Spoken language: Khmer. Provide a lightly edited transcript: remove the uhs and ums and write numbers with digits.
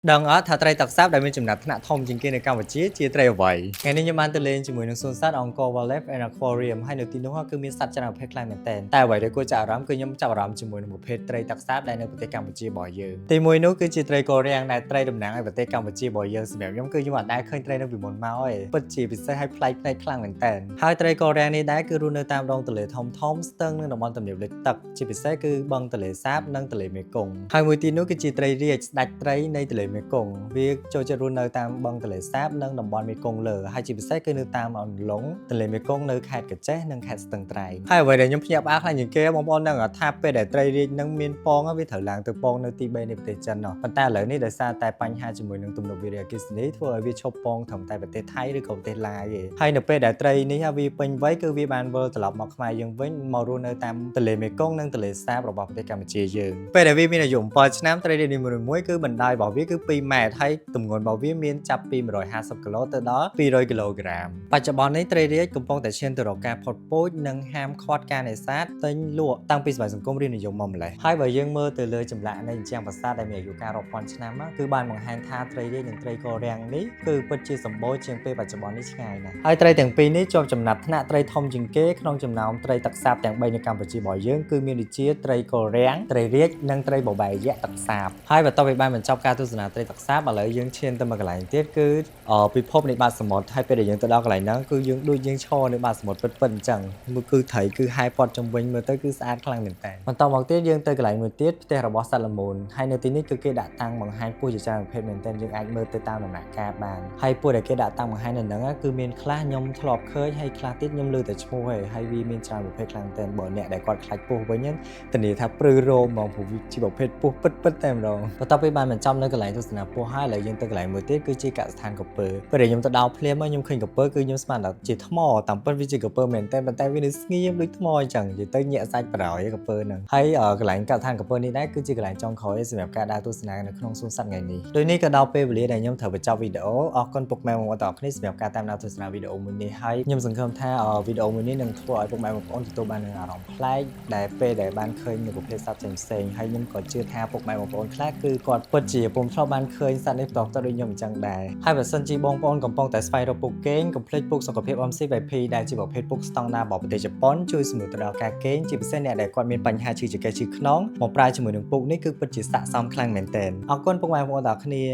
Đằng ở thảត្រីទឹកសាបដែលមានចំណាត់ថ្នាក់ធំជាងគេនៅកម្ពុជាជាត្រីអ្វីថ្ងៃនេះខ្ញុំបានទៅលេងជាមួយនឹងសួនសត្វ Angkor Wildlife and Aquarium ហើយនៅទីនោះគឺមានសត្វច្រើនប្រភេទខ្លាំងមែនទែនតែអ្វីដែលគួរចាប់អារម្មណ៍គឺខ្ញុំចាប់អារម្មណ៍ជាមួយនឹងប្រភេទត្រីទឹកសាបដែលនៅប្រទេសកម្ពុជារបស់យើងទីមួយនោះគឺជាត្រីកូរ៉ាំងដែលត្រីតំណាងឲ្យប្រទេសកម្ពុជារបស់យើងសម្រាប់ខ្ញុំគឺខ្ញុំអត់ដែលឃើញត្រីនៅពីមុនមកទេពិតជាពិសេសហើយប្លែកភ្នែកខ្លាំងមែនទែនហើយត្រីកូរ៉ាំងនេះដែរគឺរស់នៅតាមដងទន្លេធំៗស្ទឹងនឹងតំបន់ទំនាបលិចទឹកជាពិសេសគឺបឹងទន្លេសាបនិងទន្លេមេគង្គហើយមួយទីនោះគឺជាត្រីរាជស្ដេចត្រីនៃទន្លេមេគង្គវាចូលចិត្តរស់នៅតាមបឹងទន្លេសាបនិងតំបន់មេគង្គលើហើយជាពិសេសគឺនៅតាមអន្លង់ទន្លេមេគង្គនៅខេត្តកញ្ចេះនិងខេត្តស្ទឹងត្រែងហើយអ្វីដែលខ្ញុំភ្ញាក់ផ្អើលខ្លាំងជាងគេបងប្អូននឹងថាពេលដែលត្រីរាជនឹងមានពងវាត្រូវឡើងទៅពងនៅទី3នៃប្រទេសចិនប៉ុន្តែឥឡូវនេះដោយសារតែបញ្ហាជាមួយនឹងទំនប់វារីអគ្គិសនីធ្វើឲ្យវាឈប់ពងត្រឹមតែប្រទេសថៃឬក៏ប្រទេសឡាវទេហើយនៅពេលដែលត្រីនេះវាពេញវ័យគឺវាបានវិលត្រឡប់មកខ្មែរយើងវិញមករស់នៅតាមទន្លេមេគង្គនិងទន្លេសាបរបស់ប្រទេសកម្ពុជាយើងពេលដែលវាមានអាយុ7ឆ្នាំត្រីរាជនីមួយៗគឺបណ្ដោយរបស់វាគឺ2ម៉ែត្រហើយទម្ងន់របស់វាមានចាប់ពី150គីឡូទៅដល់200គីឡូក្រាមបច្ចុប្បន្ននេះត្រីរាជកំពុងតែឈានទៅរកការផុតពូជនិងហាមឃាត់ការនេសាទទិញលក់តាំងពីសម័យសង្គមរាស្ត្រនិយមមកម្លេះហើយបើយើងមើលទៅលើចម្លាក់នៃអញ្ចឹងប្រាសាទដែលមានអាយុកាលរាប់ពាន់ឆ្នាំគឺបានបង្ហាញថាត្រីរាជនិងត្រីកូរ៉ាំងនេះគឺពិតជាសម្បូរជាងពេលបច្ចុប្បន្ននេះឆ្ងាយណាស់ហើយត្រីទាំងពីរនេះជាប់ចំណាត់ថ្នាក់ត្រីធំជាងគេក្នុងចំណោមត្រីទឹកសាបទាំង3នៅកម្ពុជារបស់យើងគឺមានដូចជាត្រីកូរ៉ាំងត្រីរាជនិងត្រីបបែយ័កទឹកសាបហើយបន្ទាប់ពីបានបញ្ចប់ការទស្សនាត្រីទឹកសាបឥឡូវយើងឈានទៅមកកន្លែងទៀតគឺពិភពនៃបាតសមុទ្រហើយពេលដែលយើងទៅដល់កន្លែងហ្នឹងគឺយើងដូចយើងឈរនៅបាតសមុទ្រពិតៗអញ្ចឹងគឺត្រីគឺហែព័ទ្ធជុំវិញមើលទៅគឺស្អាតខ្លាំងមែនតើបន្តមកទៀតយើងទៅកន្លែងមួយទៀតផ្ទះរបស់សត្វល្មូនហើយនៅទីនេះគឺគេដាក់តាំងបង្ហាញពស់ជាច្រើនប្រភេទមែនតើយើងអាចមើលទៅតាមដំណាក់កាលបានហើយពស់ដែលគេដាក់តាំងបង្ហាញនៅហ្នឹងគឺមានខ្លះខ្ញុំធ្លាប់ឃើញហើយខ្លះទៀតខ្ញុំលើតែឈ្មោះហើយវាមានច្រើនប្រភេទខ្លាំងមែនតើបើអ្នកដែលគាត់ខ្លាចពស់វិញធានាថាព្រឺរោមហ្មងព្រោះវាជាប្រភេទពស់ពិតតែម្ដងបន្ទាប់ពីបានបញ្ចប់នៅកន្លែងទស្សនាពស់ហើយឥឡូវយើងទៅកន្លែងមួយទៀតគឺជាកសិដ្ឋានកពើពេលដែលខ្ញុំទៅដល់ភ្លាមខ្ញុំឃើញកពើគឺខ្ញុំស្មានថាជាថ្មតាមពិតវាជាកពើមែនតែប៉ុន្តែវានៅស្ងៀមដូចថ្មអញ្ចឹងនិយាយទៅញាក់សាច់ប្រហើយកពើហ្នឹងហើយកន្លែងកសិដ្ឋានកពើនេះដែរគឺជាកន្លែងចុងក្រោយសម្រាប់ការដើរទស្សនានៅក្នុងសួនសត្វថ្ងៃនេះដូចនេះក៏ដល់ពេលវេលាដែលខ្ញុំត្រូវបញ្ចប់វីដេអូអរគុណពុកម៉ែបងប្អូនទាំងអស់គ្នាសម្រាប់ការតាមដានទស្សនាវីដេអូមួយនេះហើយខ្ញុំសង្ឃឹមថាវីដេអូមួយនេះនឹងធ្វើឲ្យពុកម៉ែបងប្អូនទទួលបាននូវអារម្មណ៍ប្លែកដែលពេលដែលបានឃើញនៅប្រភេទសត្វផ្សេងៗហើយខ្ញុំក៏ជឿថាពុកម៉ែបងប្អូនខ្លះគឺគាត់ពិតជាពុំធ្លាប់បានឃើញសត្វនេះផ្ទាល់ៗដូចខ្ញុំអញ្ចឹងដែរហើយបើសិនជាបងប្អូនកំពុងតែស្វែងរកពូកគេងកុំភ្លេចពូកសុខភាព MCVP ដែលជាប្រភេទពូកស្តង់ដាររបស់ប្រទេសជប៉ុនជួយសម្រួលទៅដល់ការគេងជាពិសេសអ្នកដែលគាត់មានបញ្ហាឈឺចង្កេះឈឺខ្នងមកប្រើជាមួយនឹងពូកនេះគឺពិតជាស័ក្តិសមខ្លាំងមែនទែនអរគុណពុកម៉ែបងប្អូនទាំងអស់គ្នា